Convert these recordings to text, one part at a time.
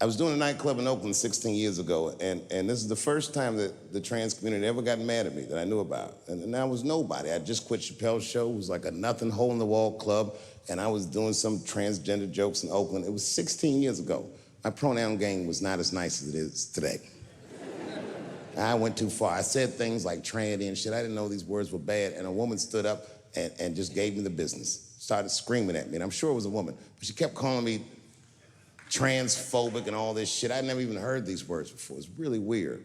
I was doing a nightclub in Oakland 16 years ago, and this is the first time that the trans community ever got mad at me that I knew about. And I was nobody. I just quit Chappelle's show. It was like a nothing hole-in-the-wall club, and I was doing some transgender jokes in Oakland. It was 16 years ago. My pronoun game was not as nice as it is today. I went too far. I said things like tranny and shit. I didn't know these words were bad, and a woman stood up and just gave me the business. Started screaming at me, and I'm sure it was a woman, but she kept calling me transphobic and all this shit. I'd never even heard these words before. It's really weird.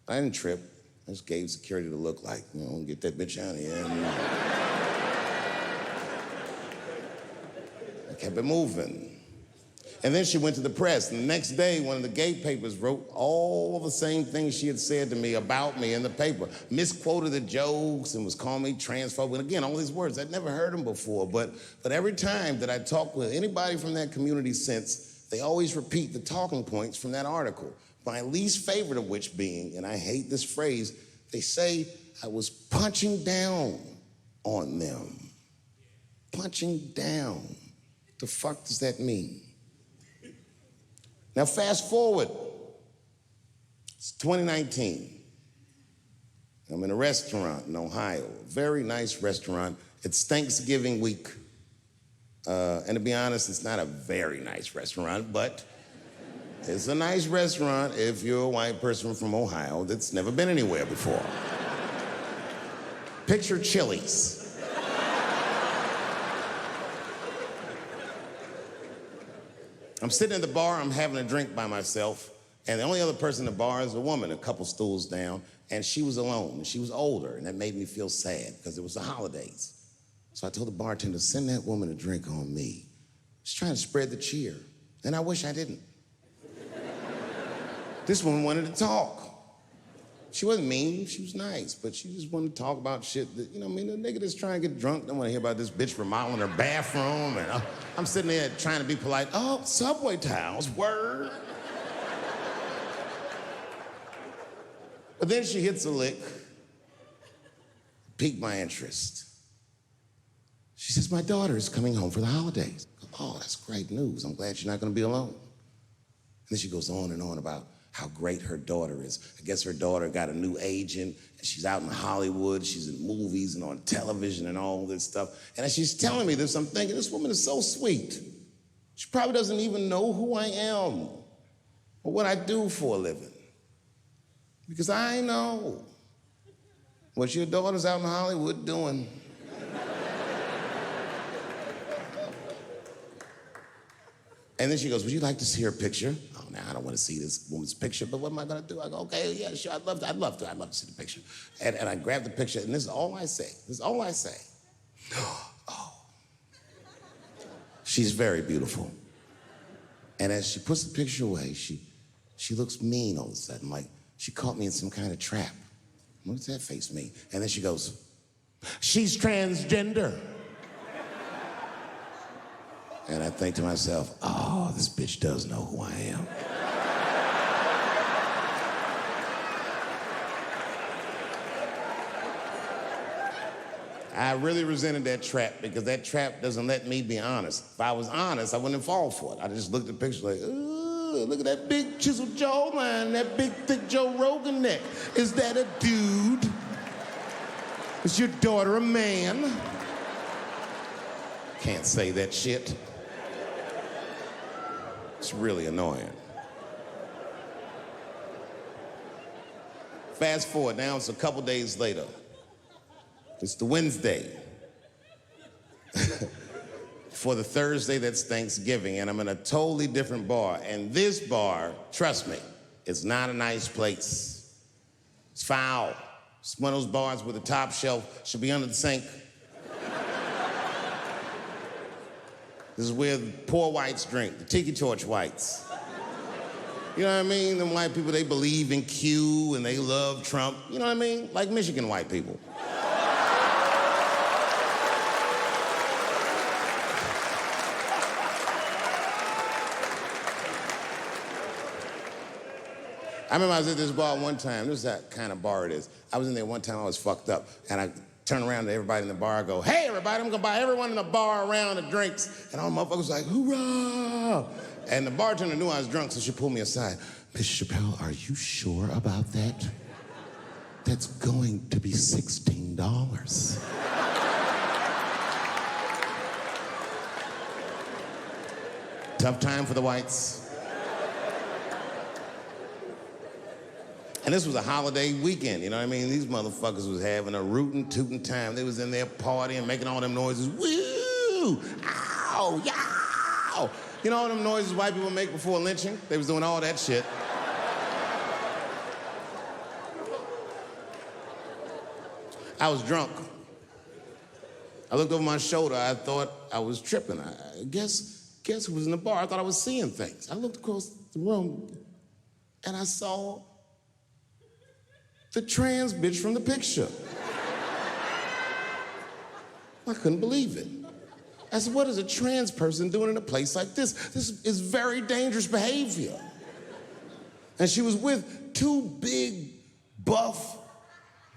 I didn't trip. I just gave security the look like, you know, get that bitch out of here. And I kept it moving. And then she went to the press, and the next day, one of the gay papers wrote all the same things she had said to me about me in the paper. Misquoted the jokes and was calling me transphobic. And again, all these words, I'd never heard them before, but every time that I talked with anybody from that community since, they always repeat the talking points from that article. My least favorite of which being, and I hate this phrase, they say I was punching down on them. Punching down. The fuck does that mean? Now fast forward, it's 2019. I'm in a restaurant in Ohio, a very nice restaurant. It's Thanksgiving week. And to be honest, it's not a very nice restaurant, but it's a nice restaurant if you're a white person from Ohio that's never been anywhere before. Picture Chili's. I'm sitting at the bar, I'm having a drink by myself, and the only other person in the bar is a woman, a couple stools down, and she was alone, and she was older, and that made me feel sad, because it was the holidays. So I told the bartender, send that woman a drink on me. She's trying to spread the cheer, and I wish I didn't. This woman wanted to talk. She wasn't mean, she was nice, but she just wanted to talk about shit that, you know, I mean, the nigga that's trying to get drunk don't want to hear about this bitch remodeling her bathroom, and I'm sitting there trying to be polite. Oh, subway tiles, word. But then she hits a lick, piqued my interest. She says, my daughter is coming home for the holidays. Oh, that's great news. I'm glad she's not gonna be alone. And then she goes on and on about how great her daughter is. I guess her daughter got a new agent, and she's out in Hollywood, she's in movies and on television and all this stuff. And as she's telling me this, I'm thinking, this woman is so sweet. She probably doesn't even know who I am or what I do for a living. Because I know what your daughter's out in Hollywood doing. And then she goes, would you like to see her picture? Oh, now I don't want to see this woman's picture, but what am I gonna do? I go, okay, yeah, sure, I'd love to see the picture. And I grab the picture, and this is all I say. This is all I say. Oh. She's very beautiful. And as she puts the picture away, she looks mean all of a sudden, like she caught me in some kind of trap. What does that face mean? And then she goes, she's transgender. And I think to myself, oh, this bitch does know who I am. I really resented that trap because that trap doesn't let me be honest. If I was honest, I wouldn't fall for it. I just looked at the picture like, ooh, look at that big chiseled jawline, that big thick Joe Rogan neck. Is that a dude? Is your daughter a man? Can't say that shit. It's really annoying. Fast forward, now it's a couple days later. It's the Wednesday. For the Thursday, that's Thanksgiving, and I'm in a totally different bar. And this bar, trust me, it's not a nice place. It's foul. It's one of those bars where the top shelf should be under the sink. This is where the poor whites drink, the tiki torch whites. You know what I mean? Them white people, they believe in Q and they love Trump. You know what I mean? Like Michigan white people. I remember I was at this bar one time. This is that kind of bar it is. I was in there one time, I was fucked up. And turn around to everybody in the bar, I go, hey, everybody, I'm gonna buy everyone in the bar a round of drinks. And all the motherfuckers like, hoorah! And the bartender knew I was drunk, so she pulled me aside. Miss Chappelle, are you sure about that? That's going to be $16. Tough time for the whites. And this was a holiday weekend, you know what I mean? These motherfuckers was having a rootin' tootin' time. They was in there partying, making all them noises. Woo! Ow! Yow! You know all them noises white people make before lynching? They was doing all that shit. I was drunk. I looked over my shoulder. I thought I was tripping. I guess who was in the bar? I thought I was seeing things. I looked across the room, and I saw the trans bitch from the picture. I couldn't believe it. I said, what is a trans person doing in a place like this? This is very dangerous behavior. And she was with two big, buff,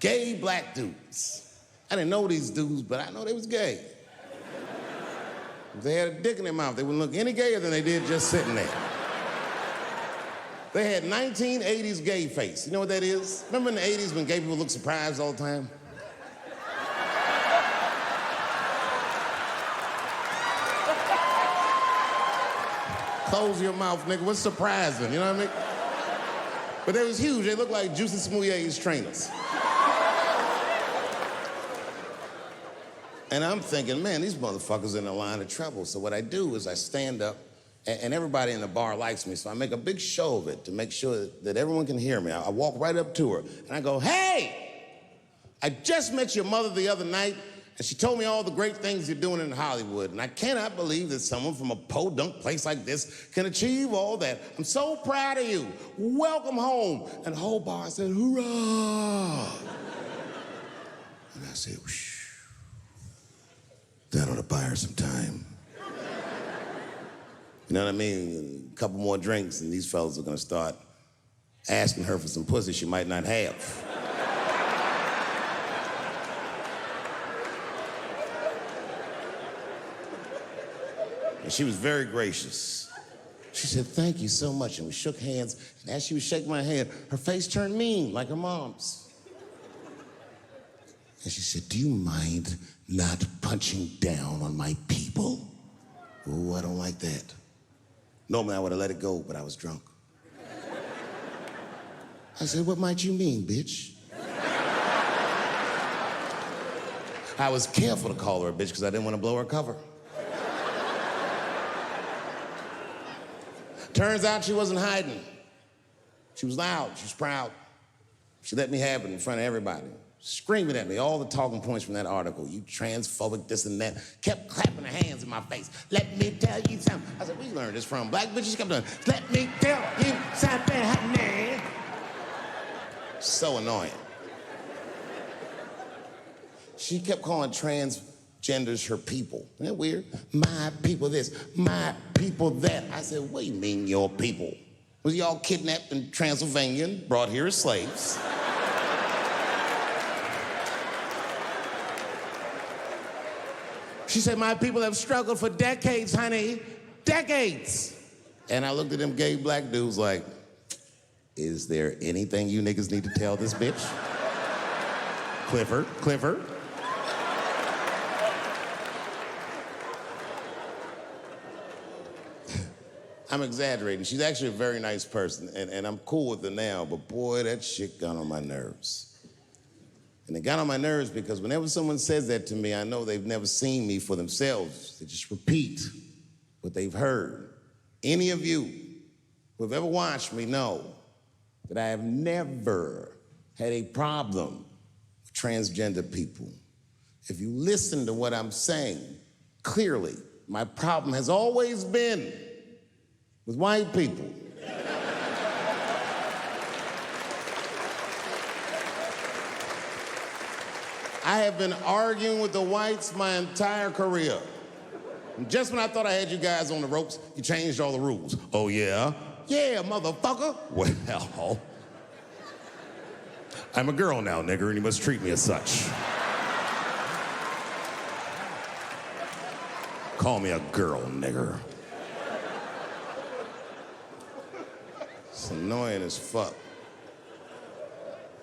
gay black dudes. I didn't know these dudes, but I know they was gay. If they had a dick in their mouth, they wouldn't look any gayer than they did just sitting there. They had 1980s gay face. You know what that is? Remember in the 80s when gay people looked surprised all the time? Close your mouth, nigga. What's surprising? You know what I mean? But they was huge. They looked like Juicy Smouye's trainers. And I'm thinking, man, these motherfuckers are in a line of trouble. So what I do is I stand up, and everybody in the bar likes me, so I make a big show of it to make sure that everyone can hear me. I walk right up to her, and I go, hey, I just met your mother the other night, and she told me all the great things you're doing in Hollywood, and I cannot believe that someone from a podunk place like this can achieve all that. I'm so proud of you. Welcome home. And the whole bar said, hoorah. And I said, whoosh. That ought to buy her some time. You know what I mean? A couple more drinks and these fellas are gonna start asking her for some pussy she might not have. And she was very gracious. She said, thank you so much. And we shook hands. And as she was shaking my hand, her face turned mean, like her mom's. And she said, do you mind not punching down on my people? Oh, I don't like that. Normally I would have let it go, but I was drunk. I said, what might you mean, bitch? I was careful to call her a bitch because I didn't want to blow her cover. Turns out she wasn't hiding. She was loud, she was proud. She let me have it in front of everybody. Screaming at me, all the talking points from that article. You transphobic, this and that. Kept clapping her hands in my face. Let me tell you something. I said, where you learned this from? Black bitches kept doing, let me tell you something, honey. So annoying. She kept calling transgenders her people. Isn't that weird? My people this, my people that. I said, what do you mean your people? Was y'all kidnapped in Transylvania and brought here as slaves? She said, my people have struggled for decades, honey. Decades. And I looked at them gay black dudes like, is there anything you niggas need to tell this bitch? Clifford. I'm exaggerating. She's actually a very nice person, and I'm cool with her now, but boy, that shit got on my nerves. And it got on my nerves because whenever someone says that to me, I know they've never seen me for themselves. They just repeat what they've heard. Any of you who have ever watched me know that I have never had a problem with transgender people. If you listen to what I'm saying, clearly, my problem has always been with white people. I have been arguing with the whites my entire career. And just when I thought I had you guys on the ropes, you changed all the rules. Oh, yeah? Yeah, motherfucker. Well, I'm a girl now, nigger, and you must treat me as such. Call me a girl, nigger. It's annoying as fuck.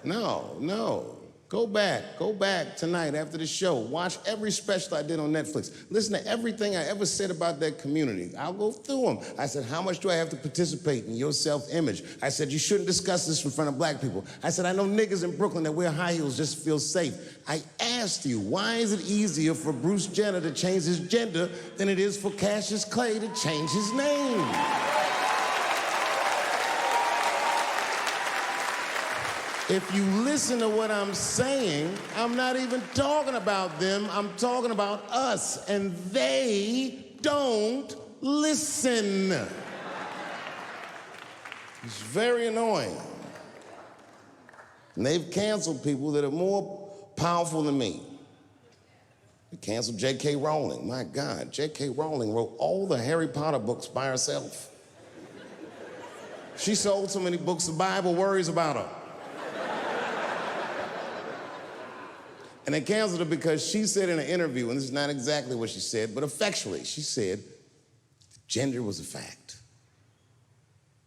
No. Go back tonight after the show. Watch every special I did on Netflix. Listen to everything I ever said about that community. I'll go through them. I said, how much do I have to participate in your self-image? I said, you shouldn't discuss this in front of black people. I said, I know niggas in Brooklyn that wear high heels just to feel safe. I asked you, why is it easier for Bruce Jenner to change his gender than it is for Cassius Clay to change his name? If you listen to what I'm saying, I'm not even talking about them, I'm talking about us, and they don't listen. It's very annoying. And they've canceled people that are more powerful than me. They canceled J.K. Rowling. My God, J.K. Rowling wrote all the Harry Potter books by herself. She sold so many books, the Bible worries about her. And they canceled her because she said in an interview, and this is not exactly what she said, but effectually, she said gender was a fact.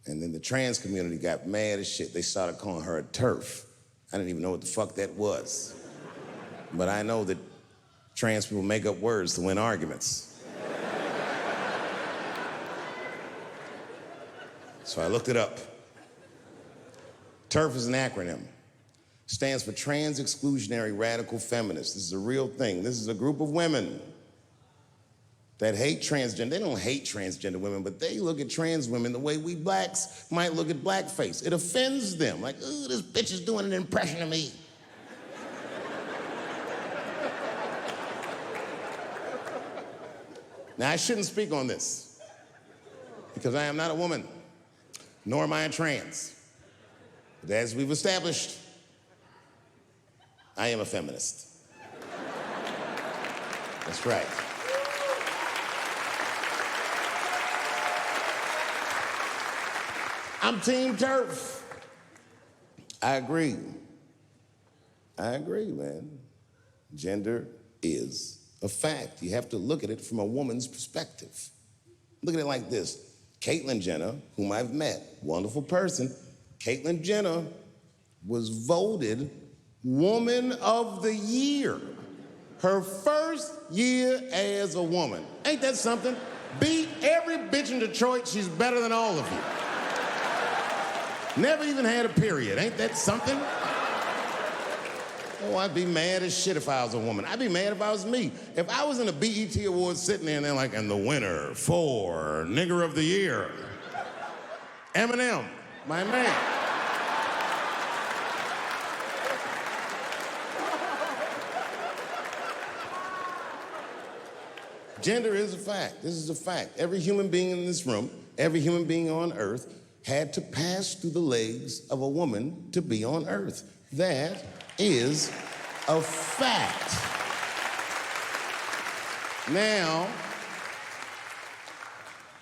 And then the trans community got mad as shit. They started calling her a TERF. I didn't even know what the fuck that was. But I know that trans people make up words to win arguments. So I looked it up. TERF is an acronym. Stands for Trans Exclusionary Radical Feminists. This is a real thing. This is a group of women that hate transgender. They don't hate transgender women, but they look at trans women the way we blacks might look at blackface. It offends them. Like, ooh, this bitch is doing an impression of me. Now, I shouldn't speak on this because I am not a woman, nor am I a trans. But as we've established, I am a feminist. That's right. I'm Team TERF. I agree, man. Gender is a fact. You have to look at it from a woman's perspective. Look at it like this. Caitlyn Jenner, whom I've met, wonderful person, Caitlyn Jenner was voted Woman of the Year. Her first year as a woman. Ain't that something? Beat every bitch in Detroit, she's better than all of you. Never even had a period. Ain't that something? Oh, I'd be mad as shit if I was a woman. I'd be mad if I was me. If I was in a BET Awards sitting there and they're like, and the winner for Nigger of the Year, Eminem, my man. Gender is a fact. This is a fact. Every human being in this room, every human being on earth had to pass through the legs of a woman to be on earth. That is a fact. Now,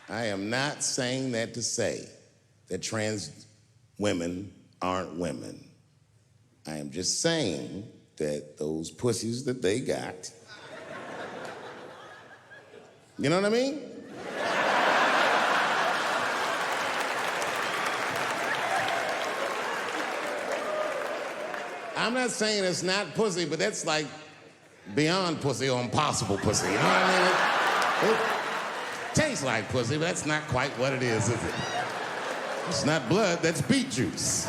I am not saying that to say that trans women aren't women. I am just saying that those pussies that they got, you know what I mean? I'm not saying it's not pussy, but that's like beyond pussy or impossible pussy, you know what I mean? It tastes like pussy, but that's not quite what it is it? It's not blood, that's beet juice.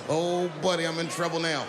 Oh, buddy, I'm in trouble now.